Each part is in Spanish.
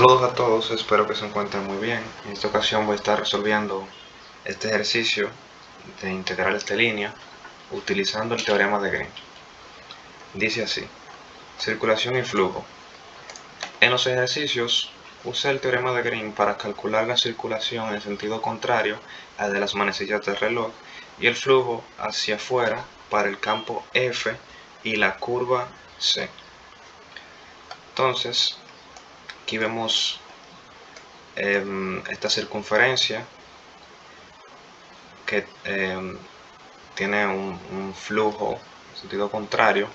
Saludos a todos, espero que se encuentren muy bien. En esta ocasión voy a estar resolviendo este ejercicio de integrales de línea utilizando el teorema de Green. Dice así: circulación y flujo. En los ejercicios usé el teorema de Green para calcular la circulación en sentido contrario al de las manecillas del reloj y el flujo hacia afuera para el campo F y la curva C. Entonces, aquí vemos esta circunferencia que tiene un flujo en sentido contrario,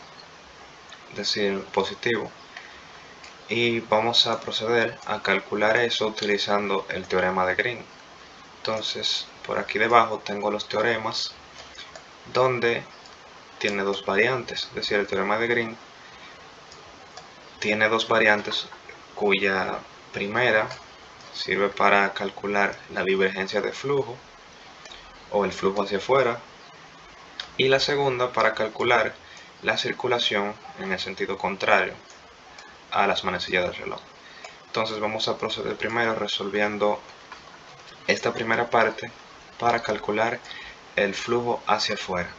es decir, positivo, y vamos a proceder a calcular eso utilizando el teorema de Green. Entonces, por aquí debajo tengo los teoremas donde tiene dos variantes, es decir, el teorema de Green tiene dos variantes cuya primera sirve para calcular la divergencia de flujo o el flujo hacia afuera, y la segunda para calcular la circulación en el sentido contrario a las manecillas del reloj. Entonces vamos a proceder primero resolviendo esta primera parte para calcular el flujo hacia afuera.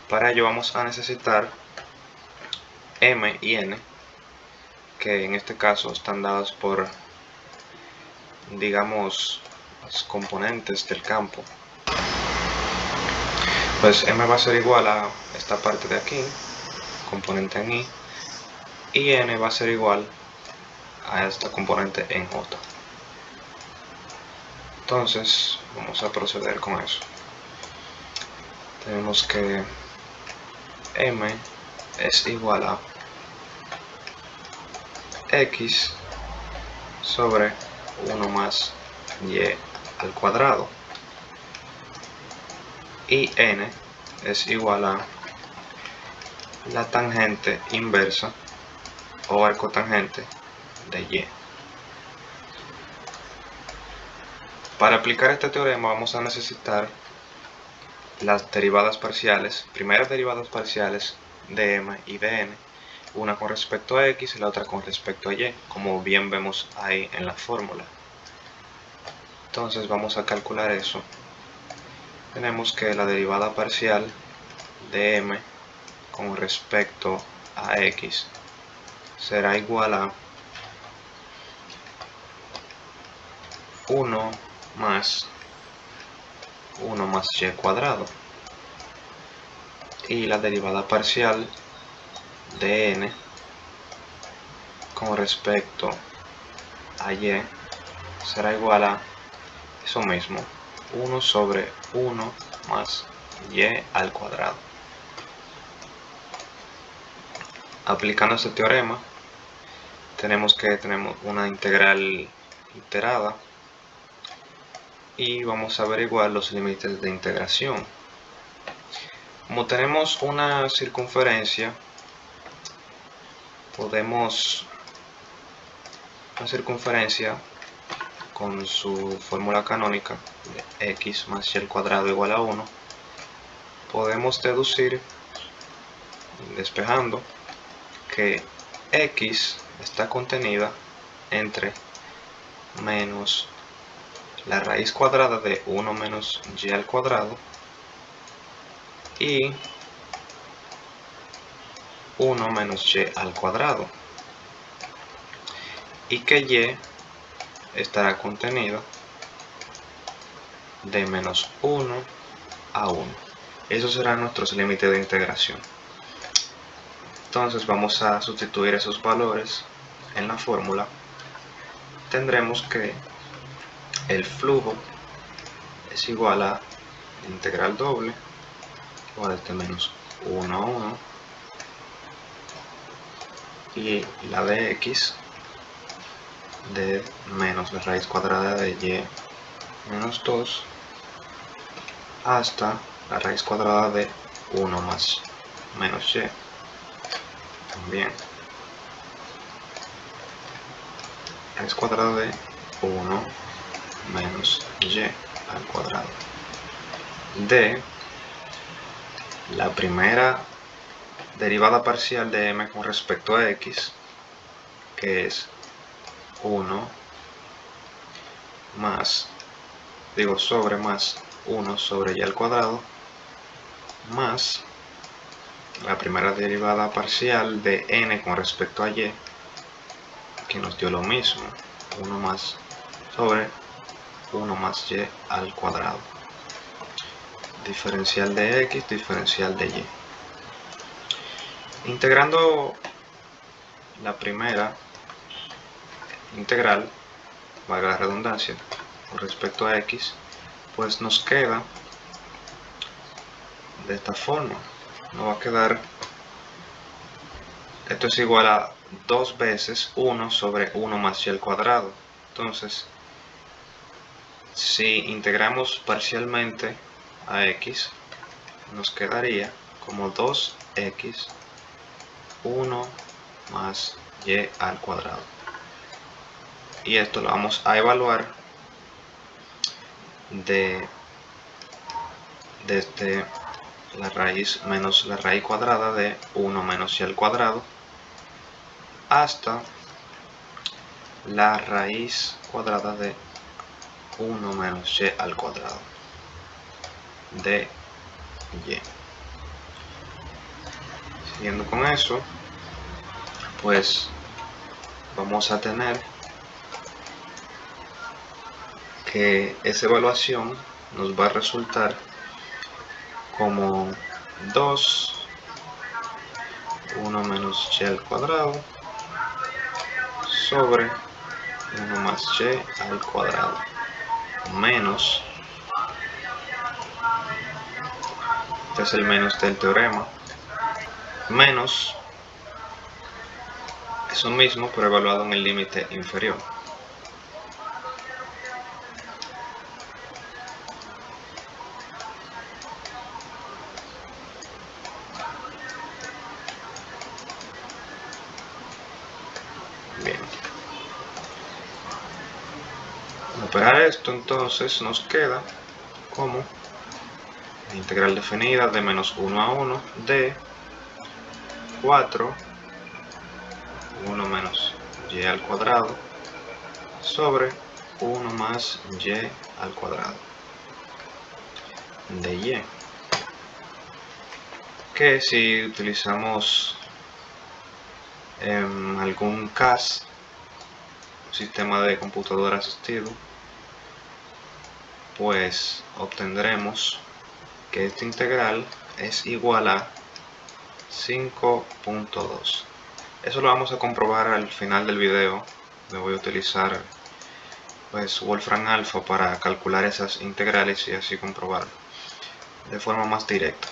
Para ello vamos a necesitar M y N, que en este caso están dadas por, digamos, los componentes del campo. Pues M va a ser igual a esta parte de aquí, componente en I, y N va a ser igual a esta componente en J. Entonces vamos a proceder con eso. Tenemos que M es igual a X sobre 1 más Y al cuadrado, y N es igual a la tangente inversa o arcotangente de Y. Para aplicar este teorema vamos a necesitar las derivadas parciales, primeras derivadas parciales de M y de N, una con respecto a X y la otra con respecto a Y, como bien vemos ahí en la fórmula. Entonces vamos a calcular eso. Tenemos que la derivada parcial de M con respecto a X será igual a 1 más Y cuadrado, y la derivada parcial de N con respecto a Y será igual a eso mismo, 1 sobre 1 más Y al cuadrado. Aplicando este teorema tenemos que tener una integral iterada y vamos a averiguar los límites de integración. Como tenemos una circunferencia, podemos la circunferencia con su fórmula canónica de X más Y al cuadrado igual a 1, podemos deducir, despejando, que X está contenida entre menos la raíz cuadrada de 1 menos Y al cuadrado y 1 menos Y al cuadrado, y que Y estará contenido de menos 1 a 1. Esos serán nuestros límites de integración. Entonces vamos a sustituir esos valores en la fórmula. Tendremos que el flujo es igual a la integral doble igual a menos 1 a 1, y la de X de menos la raíz cuadrada de Y menos 2 hasta la raíz cuadrada de 1 más menos Y. También raíz cuadrada de 1 menos Y al cuadrado de la primera derivada parcial de M con respecto a X, que es 1 más, digo sobre más 1 sobre y al cuadrado más la primera derivada parcial de n con respecto a y, que nos dio lo mismo, 1 más sobre 1 más y al cuadrado. Diferencial de x, diferencial de y. Integrando la primera integral, valga la redundancia, con respecto a x, pues nos queda de esta forma. Nos va a quedar, esto es igual a 2 veces 1 sobre 1 más y al cuadrado. Entonces, si integramos parcialmente a x, nos quedaría como 2x 1 más y al cuadrado. Y esto lo vamos a evaluar desde la raíz menos la raíz cuadrada de 1 menos y al cuadrado hasta la raíz cuadrada de 1 menos y al cuadrado de y. Siguiendo con eso, pues vamos a tener que esa evaluación nos va a resultar como 2 1 menos y al cuadrado sobre 1 más y al cuadrado menos, este es el menos del teorema, menos eso mismo pero evaluado en el límite inferior. Bien, al operar esto entonces nos queda como la integral definida de menos 1 a 1 de 4 1 menos y al cuadrado sobre 1 más y al cuadrado de y, que si utilizamos algún CAS, sistema de computadora asistido, pues obtendremos que esta integral es igual a 5.2. Eso lo vamos a comprobar al final del video. Me voy a utilizar pues Wolfram Alpha para calcular esas integrales y así comprobarlo de forma más directa.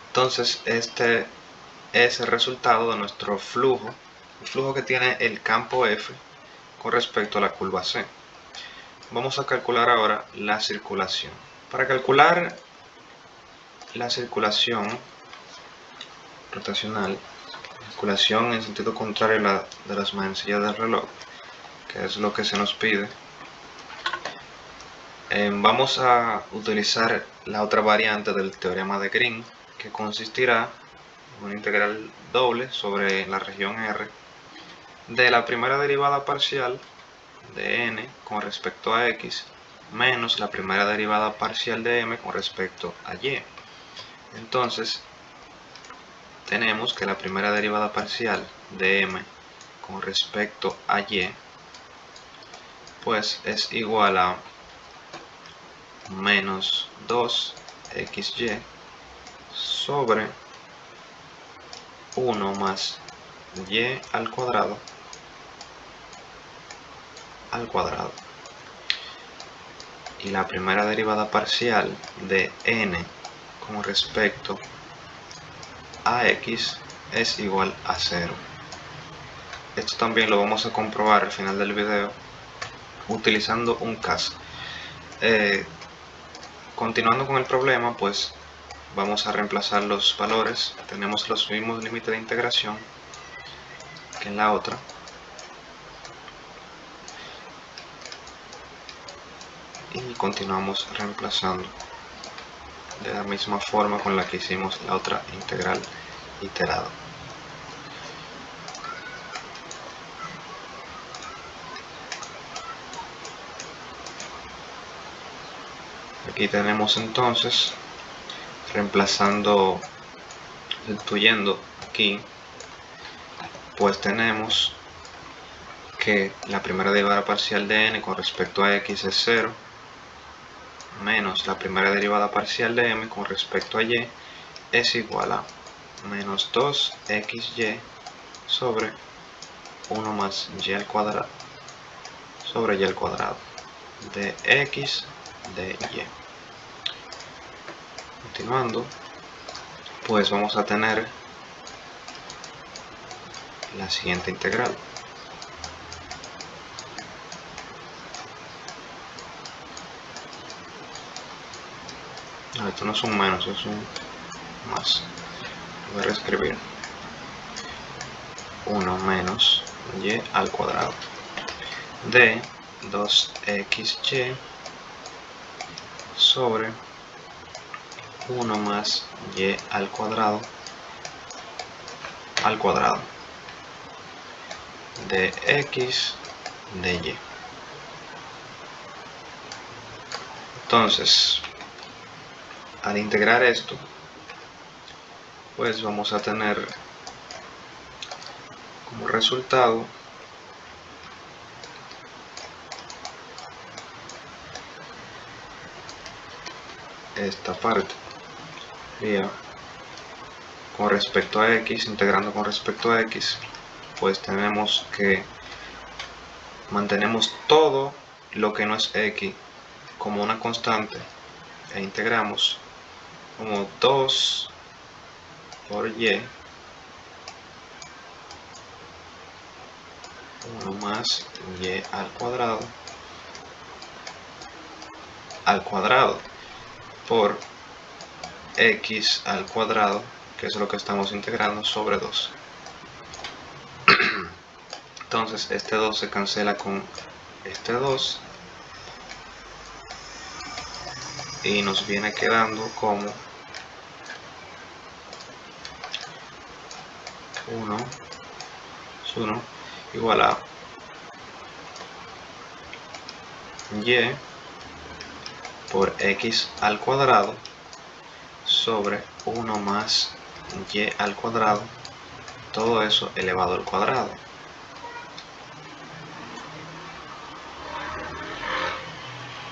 Entonces este es el resultado de nuestro flujo, el flujo que tiene el campo F con respecto a la curva C. Vamos a calcular ahora la circulación. Para calcular la circulación rotacional, circulación en sentido contrario a la de las manecillas del reloj, que es lo que se nos pide, vamos a utilizar la otra variante del teorema de Green, que consistirá en una integral doble sobre la región R de la primera derivada parcial de n con respecto a x menos la primera derivada parcial de m con respecto a y. Entonces tenemos que la primera derivada parcial de m con respecto a y pues es igual a menos 2xy sobre 1 más y al cuadrado y la primera derivada parcial de n con respecto a x es igual a 0. Esto también lo vamos a comprobar al final del video utilizando un caso. Continuando con el problema, pues vamos a reemplazar los valores. Tenemos los mismos límites de integración que en la otra. Y continuamos reemplazando de la misma forma con la que hicimos la otra integral iterada. Aquí tenemos entonces, sustituyendo aquí, pues tenemos que la primera derivada parcial de n con respecto a x es 0, menos la primera derivada parcial de m con respecto a y es igual a menos 2xy sobre 1 más y al cuadrado sobre y al cuadrado de x de y. Continuando, pues vamos a tener la siguiente integral. No, esto no es un menos, es un más. Voy a reescribir 1 menos y al cuadrado de 2xy sobre 1 más y al cuadrado de x de y. Entonces, al integrar esto, pues vamos a tener como resultado esta parte. Bien, con respecto a x, integrando con respecto a x, pues tenemos que mantenemos todo lo que no es x como una constante e integramos como 2 por y 1 más y al cuadrado por x al cuadrado, que es lo que estamos integrando, sobre 2. Entonces este 2 se cancela con este 2 y nos viene quedando como 1 igual a y por x al cuadrado sobre 1 más y al cuadrado, todo eso elevado al cuadrado.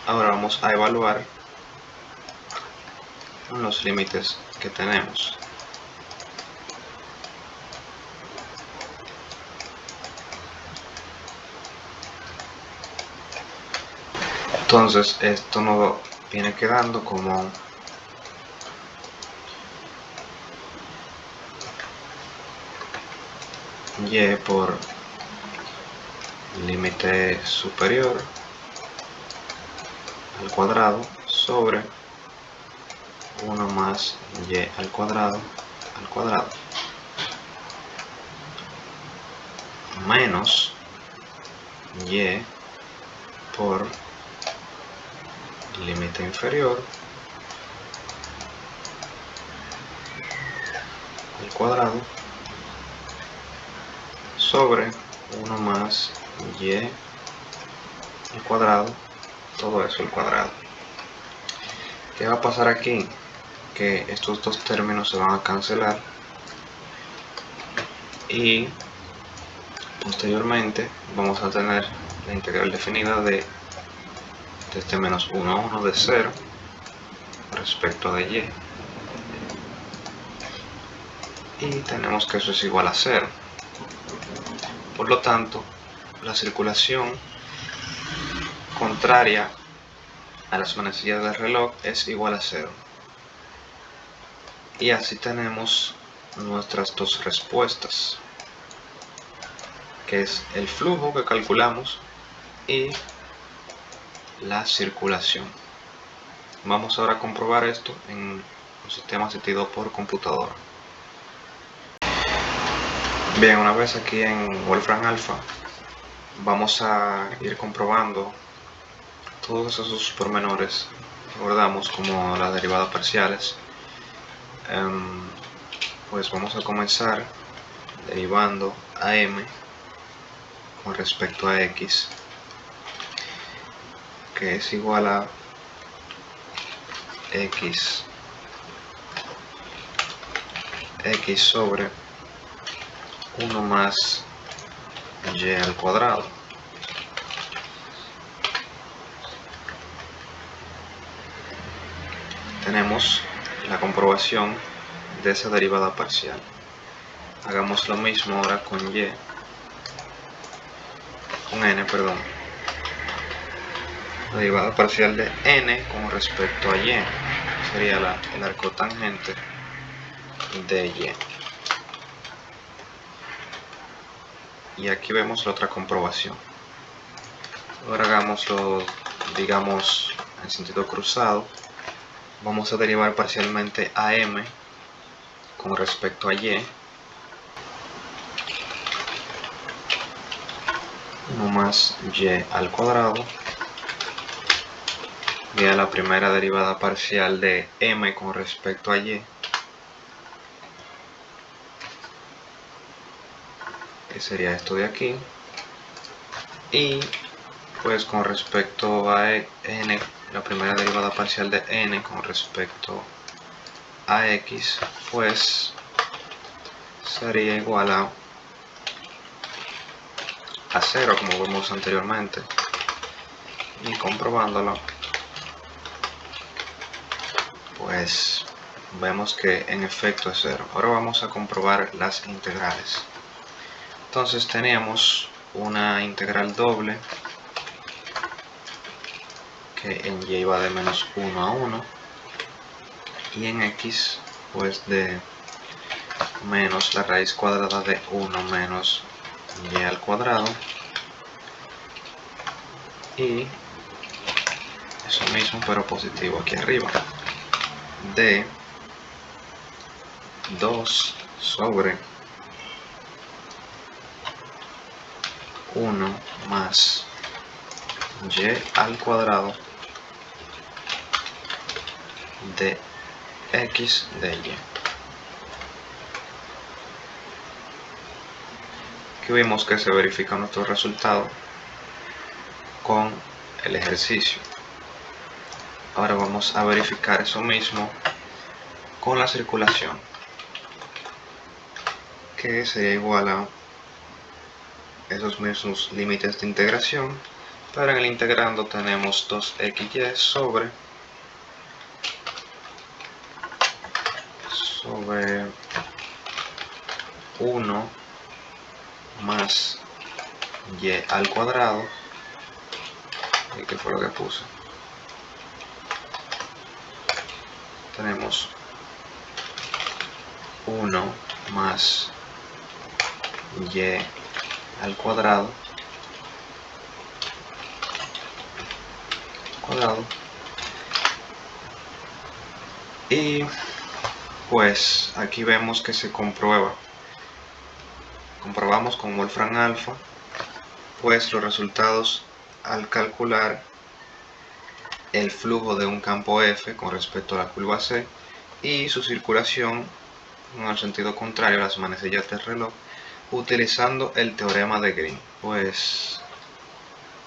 Ahora vamos a evaluar los límites que tenemos. Entonces esto nos viene quedando como y por límite superior al cuadrado sobre 1 más y al cuadrado menos y por límite inferior al cuadrado sobre 1 más y al cuadrado, todo eso al cuadrado. ¿Qué va a pasar aquí? Que estos dos términos se van a cancelar y posteriormente vamos a tener la integral definida de este menos 1 a 1 de 0 respecto de y tenemos que eso es igual a 0. Por lo tanto, la circulación contraria a las manecillas del reloj es igual a 0. Y así tenemos nuestras dos respuestas, que es el flujo que calculamos y la circulación. Vamos ahora a comprobar esto en un sistema asistido por computadora. Bien, una vez aquí en Wolfram Alpha, vamos a ir comprobando todos esos pormenores que abordamos, como las derivadas parciales. Pues vamos a comenzar derivando a m con respecto a x, que es igual a x sobre 1 más y al cuadrado. Tenemos la comprobación de esa derivada parcial. Hagamos lo mismo ahora con n, La derivada parcial de n con respecto a y sería el arcotangente de y. Y aquí vemos la otra comprobación. Ahora hagámoslo, digamos, en sentido cruzado. Vamos a derivar parcialmente a m con respecto a y. 1 más y al cuadrado. Y a la primera derivada parcial de m con respecto a y. Que sería esto de aquí. Y pues con respecto a n, la primera derivada parcial de n con respecto a x, pues sería igual a 0, como vimos anteriormente. Y comprobándolo, pues vemos que en efecto es 0. Ahora vamos a comprobar las integrales. Entonces tenemos una integral doble que en y va de menos 1 a 1 y en x pues de menos la raíz cuadrada de 1 menos y al cuadrado, y eso mismo pero positivo aquí arriba, de 2 sobre 1 más y al cuadrado de x de y. Aquí vimos que se verifica nuestro resultado con el ejercicio. Ahora vamos a verificar eso mismo con la circulación, que sería igual a esos mismos límites de integración, pero en el integrando tenemos 2xy sobre 1 más y al cuadrado, y que fue lo que puse, tenemos 1 más y al cuadrado y pues aquí vemos que se comprobamos con Wolfram alfa pues los resultados al calcular el flujo de un campo F con respecto a la curva C y su circulación en el sentido contrario a las manecillas del reloj, utilizando el teorema de Green. Pues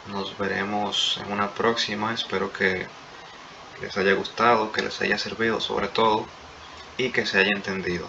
nos veremos en una próxima. Espero que les haya gustado, que les haya servido sobre todo y que se haya entendido.